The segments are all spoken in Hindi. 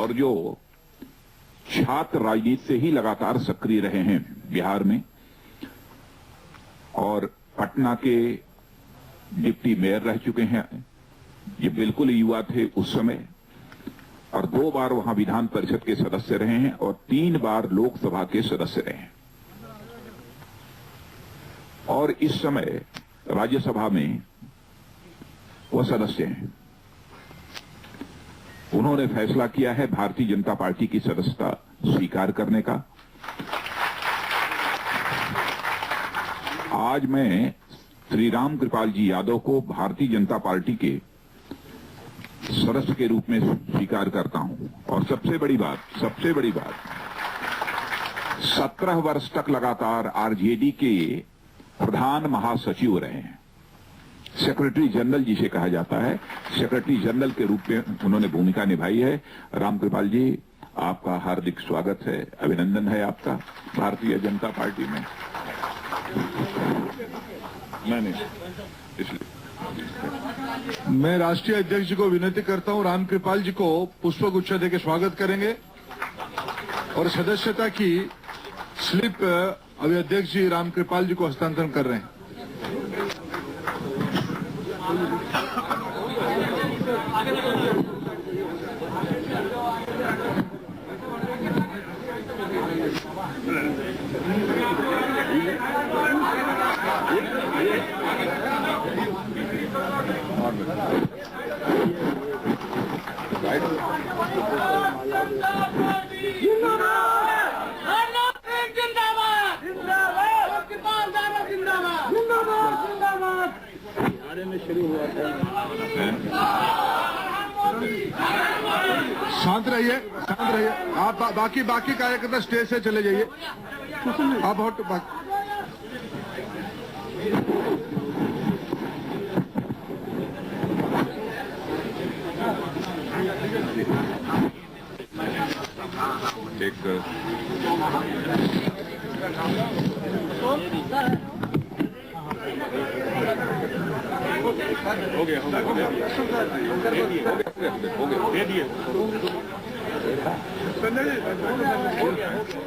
और जो छात्र राजनीति से ही लगातार सक्रिय रहे हैं बिहार में, और पटना के डिप्टी मेयर रह चुके हैं, ये बिल्कुल युवा थे उस समय, और 2 बार वहां विधान परिषद के सदस्य रहे हैं और 3 बार लोकसभा के सदस्य रहे हैं, और इस समय राज्यसभा में वो सदस्य हैं। उन्होंने फैसला किया है भारतीय जनता पार्टी की सदस्यता स्वीकार करने का। आज मैं श्री राम कृपाल जी यादव को भारतीय जनता पार्टी के सदस्य के रूप में स्वीकार करता हूं। और सबसे बड़ी बात 17 वर्ष तक लगातार आरजेडी के प्रधान महासचिव रहे हैं, सेक्रेटरी जनरल जिसे कहा जाता है, सेक्रेटरी जनरल के रूप में उन्होंने भूमिका निभाई है। रामकृपाल जी, आपका हार्दिक स्वागत है, अभिनंदन है आपका भारतीय जनता पार्टी में। मैं राष्ट्रीय अध्यक्ष जी को विनती करता हूं, रामकृपाल जी को पुष्पगुच्छ देकर स्वागत करेंगे और सदस्यता की स्लिप अभी अध्यक्ष जी रामकृपाल जी को हस्तांतरण कर रहे हैं। शांत रहिए, शांत रहिए। आप बाकी कार्यकर्ता स्टेज से चले जाइए। आप हट हो गया।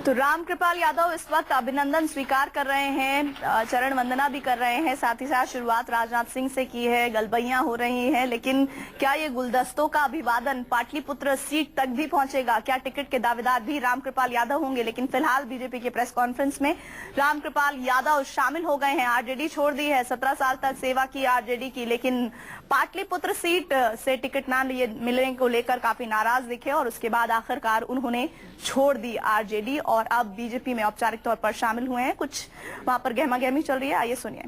तो रामकृपाल यादव इस वक्त अभिनंदन स्वीकार कर रहे हैं, चरण वंदना भी कर रहे हैं, साथ ही साथ शुरुआत राजनाथ सिंह से की है, गलबैयां हो रही हैं। लेकिन क्या ये गुलदस्तों का अभिवादन पाटलिपुत्र सीट तक भी पहुंचेगा? क्या टिकट के दावेदार भी रामकृपाल यादव होंगे? लेकिन फिलहाल बीजेपी के प्रेस कॉन्फ्रेंस में रामकृपाल यादव शामिल हो गए हैं। आरजेडी छोड़ दी है, 17 साल तक सेवा की आरजेडी की, लेकिन पाटलिपुत्र सीट से टिकट न मिलने को लेकर काफी नाराज दिखे और उसके बाद आखिरकार उन्होंने छोड़ दी आरजेडी और अब बीजेपी में औपचारिक तौर पर शामिल हुए हैं। कुछ वहां पर गहमा गहमी चल रही है, आइए सुनिए।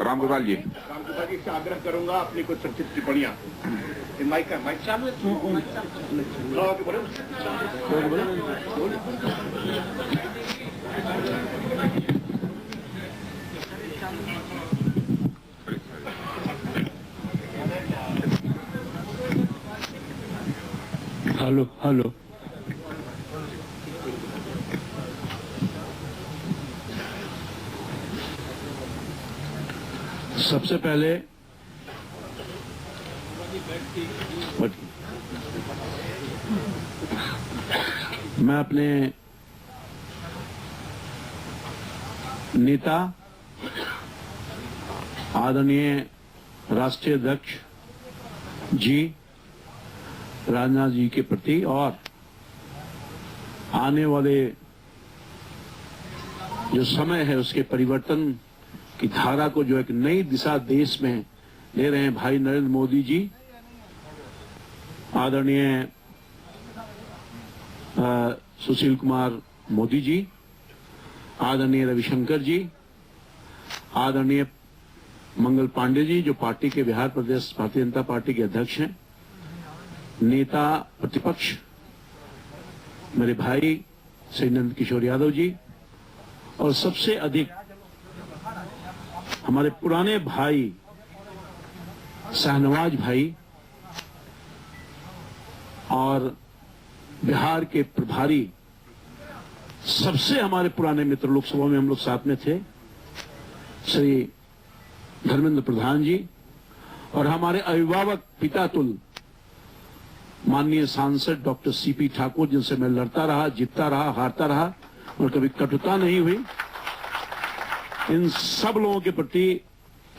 रामकृपाल जी, से आग्रह करूंगा अपनी कुछ संक्षिप्त टिप्पणियां। माइक चालू हेलो हेलो। सबसे पहले मैं अपने नेता आदरणीय राष्ट्रीय अध्यक्ष जी राजनाथ जी के प्रति और आने वाले जो समय है उसके परिवर्तन की धारा को जो एक नई दिशा देश में ले रहे हैं भाई नरेंद्र मोदी जी, आदरणीय सुशील कुमार मोदी जी, आदरणीय रविशंकर जी, आदरणीय मंगल पांडे जी जो पार्टी के बिहार प्रदेश भारतीय जनता पार्टी के अध्यक्ष हैं, नेता प्रतिपक्ष मेरे भाई श्री नंद किशोर यादव जी, और सबसे अधिक हमारे पुराने भाई शाहनवाज भाई और बिहार के प्रभारी सबसे हमारे पुराने मित्र, लोकसभा में हम लोग साथ में थे, श्री धर्मेंद्र प्रधान जी, और हमारे अभिभावक पितातुल माननीय सांसद डॉक्टर सीपी ठाकुर, जिनसे मैं लड़ता रहा, जीतता रहा, हारता रहा और कभी कटुता नहीं हुई, इन सब लोगों के प्रति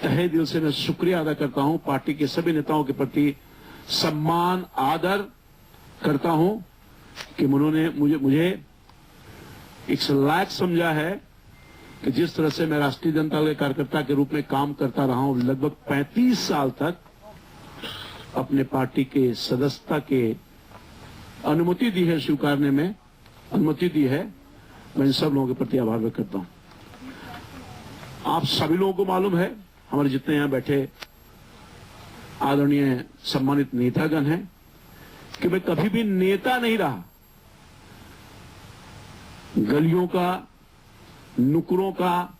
तहे दिल से मैं शुक्रिया अदा करता हूं। पार्टी के सभी नेताओं के प्रति सम्मान आदर करता हूं कि उन्होंने मुझे एक लायक समझा है कि जिस तरह से मैं राष्ट्रीय जनता दल कार्यकर्ता के रूप में काम करता रहा हूं, लगभग 35 साल तक अपने पार्टी के सदस्यता के अनुमति दी है, स्वीकारने में अनुमति दी है। मैं इन सब लोगों के प्रति आभार व्यक्त करता हूं। आप सभी लोगों को मालूम है, हमारे जितने यहां बैठे आदरणीय सम्मानित नेतागण हैं, कि मैं कभी भी नेता नहीं रहा। गलियों का, नुकरों का,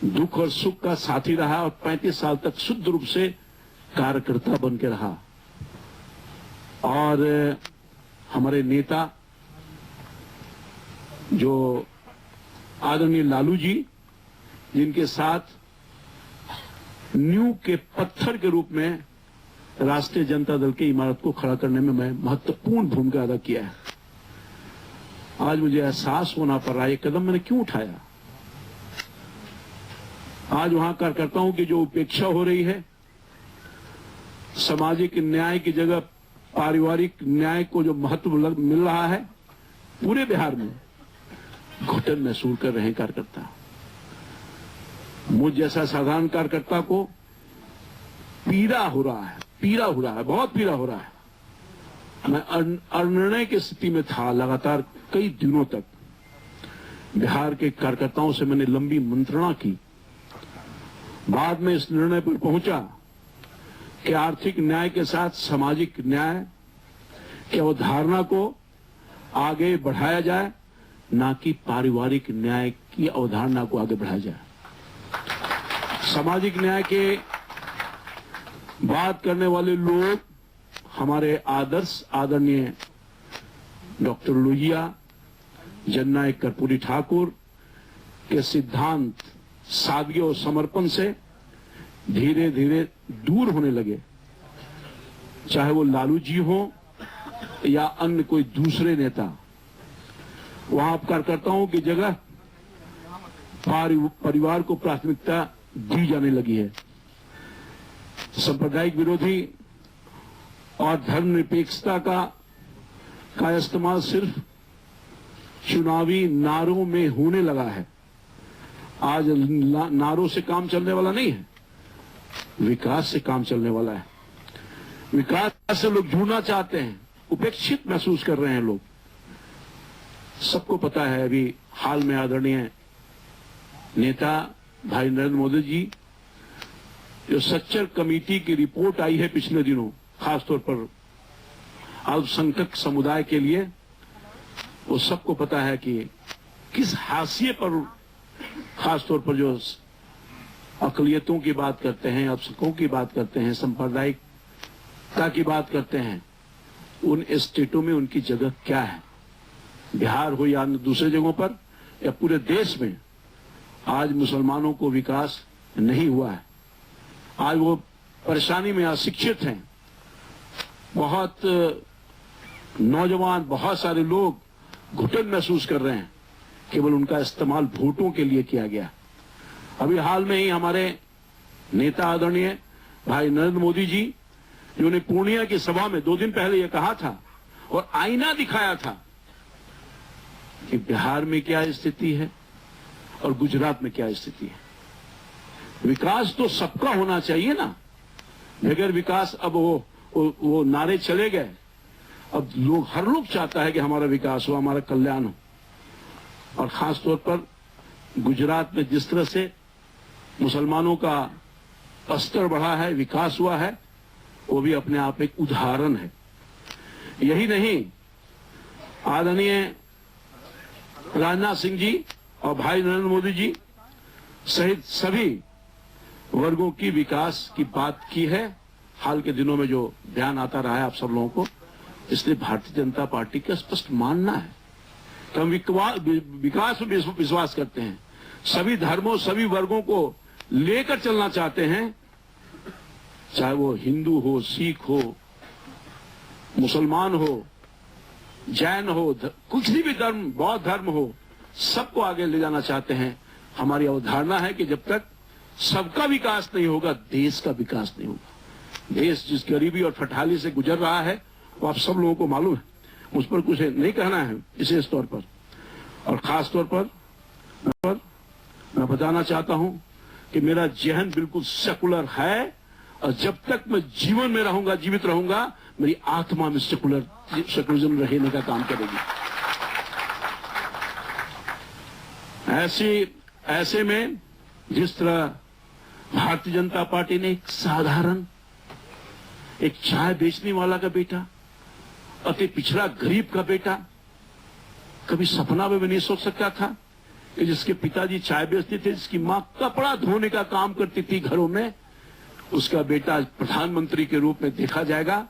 दुख और सुख का साथी रहा और 35 साल तक शुद्ध रूप से कार्यकर्ता बन के रहा। और हमारे नेता जो आदरणीय लालू जी, जिनके साथ नींव के पत्थर के रूप में राष्ट्रीय जनता दल की इमारत को खड़ा करने में मैं महत्वपूर्ण भूमिका अदा किया है। आज मुझे एहसास होना पड़ रहा है ये कदम मैंने क्यों उठाया। आज वहां कार्यकर्ताओं की जो उपेक्षा हो रही है, सामाजिक न्याय की जगह पारिवारिक न्याय को जो महत्व मिल रहा है, पूरे बिहार में घुटन महसूस कर रहे हैं कार्यकर्ता। मुझ जैसा साधारण कार्यकर्ता को पीड़ा हो रहा है, बहुत पीड़ा हो रहा है। मैं अनिर्णय की स्थिति में था लगातार कई दिनों तक। बिहार के कार्यकर्ताओं से मैंने लंबी मंत्रणा की, बाद में इस निर्णय पर पहुंचा कि आर्थिक न्याय के साथ सामाजिक न्याय की अवधारणा को आगे बढ़ाया जाए, ना कि पारिवारिक न्याय की अवधारणा को आगे बढ़ाया जाए। सामाजिक न्याय के बात करने वाले लोग हमारे आदर्श आदरणीय डॉक्टर लोहिया, जननायक कर्पूरी ठाकुर के सिद्धांत सादगी और समर्पण से धीरे धीरे दूर होने लगे। चाहे वो लालू जी हो या अन्य कोई दूसरे नेता, वहां कार्यकर्ताओं की जगह परिवार को प्राथमिकता दी जाने लगी है। सांप्रदायिक विरोधी और धर्मनिरपेक्षता का इस्तेमाल सिर्फ चुनावी नारों में होने लगा है। आज नारों से काम चलने वाला नहीं है, विकास से काम चलने वाला है। विकास से लोग जुड़ना चाहते हैं, उपेक्षित महसूस कर रहे हैं लोग। सबको पता है, अभी हाल में आदरणीय नेता भाई नरेंद्र मोदी जी, जो सच्चर कमेटी की रिपोर्ट आई है पिछले दिनों, खासतौर पर अल्पसंख्यक समुदाय के लिए, वो सबको पता है कि किस हाशिए पर खासतौर पर जो अकलियतों की बात करते हैं, अल्पसंख्यकों की बात करते हैं, सांप्रदायिकता की बात करते हैं, उन स्टेटों में उनकी जगह क्या है। बिहार हो या दूसरे जगहों पर या पूरे देश में आज मुसलमानों को विकास नहीं हुआ है। आज वो परेशानी में अशिक्षित हैं। बहुत नौजवान, बहुत सारे लोग घुटन महसूस कर रहे हैं, केवल उनका इस्तेमाल वोटों के लिए किया गया। अभी हाल में ही हमारे नेता आदरणीय भाई नरेंद्र मोदी जी, जिन्होंने पूर्णिया की सभा में 2 दिन पहले यह कहा था और आईना दिखाया था कि बिहार में क्या स्थिति है और गुजरात में क्या स्थिति है। विकास तो सबका होना चाहिए ना। बगैर विकास अब वो नारे चले गए। अब हर लोग चाहता है कि हमारा विकास हो, हमारा कल्याण हो। और खास तौर पर गुजरात में जिस तरह से मुसलमानों का स्तर बढ़ा है, विकास हुआ है, वो भी अपने आप एक उदाहरण है। यही नहीं, आदरणीय राजनाथ सिंह जी और भाई नरेंद्र मोदी जी सहित सभी वर्गों की विकास की बात की है। हाल के दिनों में जो ध्यान आता रहा है आप सब लोगों को, इसलिए भारतीय जनता पार्टी का स्पष्ट मानना है कि हम विकास में विश्वास करते हैं। सभी धर्मों, सभी वर्गों को लेकर चलना चाहते हैं, चाहे वो हिंदू हो, सिख हो मुसलमान हो, जैन हो, कुछ भी धर्म, बौद्ध धर्म हो, सबको आगे ले जाना चाहते हैं। हमारी अवधारणा है कि जब तक सबका विकास नहीं होगा, देश का विकास नहीं होगा। देश जिस गरीबी और फटहाली से गुजर रहा है वो आप सब लोगों को मालूम है, उस पर कुछ नहीं कहना है विशेष तौर पर। और खास तौर पर मैं बताना चाहता हूं कि मेरा जहन बिल्कुल सेकुलर है, और जब तक मैं जीवन में रहूंगा, जीवित रहूंगा, मेरी आत्मा में सेकुलरिज्म रहने का काम करेगी। ऐसे में जिस तरह भारतीय जनता पार्टी ने एक साधारण, एक चाय बेचने वाला का बेटा, अति पिछड़ा गरीब का बेटा, कभी सपना में भी नहीं सोच सकता था कि जिसके पिताजी चाय बेचते थे, जिसकी मां कपड़ा धोने का काम करती थी घरों में, उसका बेटा आज प्रधानमंत्री के रूप में देखा जाएगा,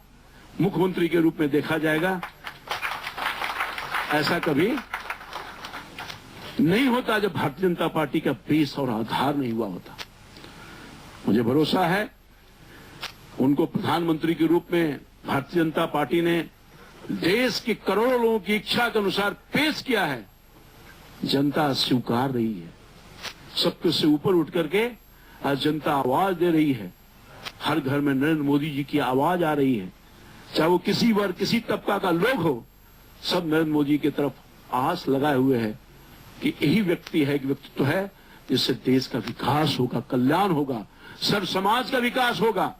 मुख्यमंत्री के रूप में देखा जाएगा। ऐसा कभी नहीं होता जब भारतीय जनता पार्टी का बेस और आधार नहीं हुआ होता। मुझे भरोसा है उनको प्रधानमंत्री के रूप में भारतीय जनता पार्टी ने देश के करोड़ों लोगों की इच्छा के अनुसार पेश किया है। जनता स्वीकार रही है, सबके से ऊपर उठ करके आज जनता आवाज दे रही है। हर घर में नरेंद्र मोदी जी की आवाज आ रही है, चाहे वो किसी वर्ग, किसी तबका का लोग हो, सब नरेंद्र मोदी की तरफ आस लगाए हुए हैं कि यही व्यक्ति है, एक व्यक्तित्व है जिससे देश का विकास होगा, कल्याण होगा, सर्व समाज का विकास होगा।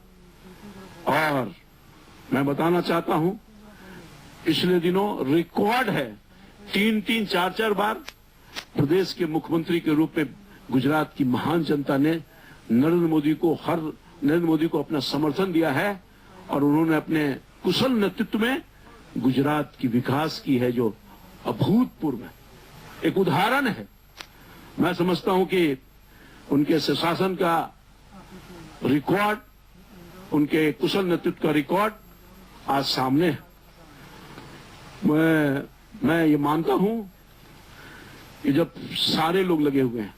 और मैं बताना चाहता हूं, पिछले दिनों रिकॉर्ड है, 3-3, 4-4 बार प्रदेश के मुख्यमंत्री के रूप में गुजरात की महान जनता ने नरेंद्र मोदी को अपना समर्थन दिया है, और उन्होंने अपने कुशल नेतृत्व में गुजरात की विकास की है, जो अभूतपूर्व है, एक उदाहरण है। मैं समझता हूं कि उनके सुशासन का रिकॉर्ड, उनके कुशल नेतृत्व का रिकॉर्ड आज सामने है। मैं ये मानता हूं कि जब सारे लोग लगे हुए हैं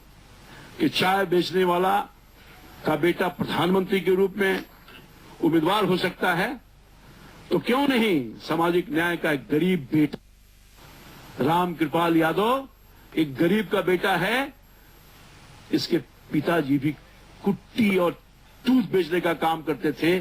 कि चाय बेचने वाला का बेटा प्रधानमंत्री के रूप में उम्मीदवार हो सकता है, तो क्यों नहीं सामाजिक न्याय का एक गरीब बेटा राम कृपाल यादव एक गरीब का बेटा है। इसके पिताजी भी कुट्टी और दूध बेचने का काम करते थे,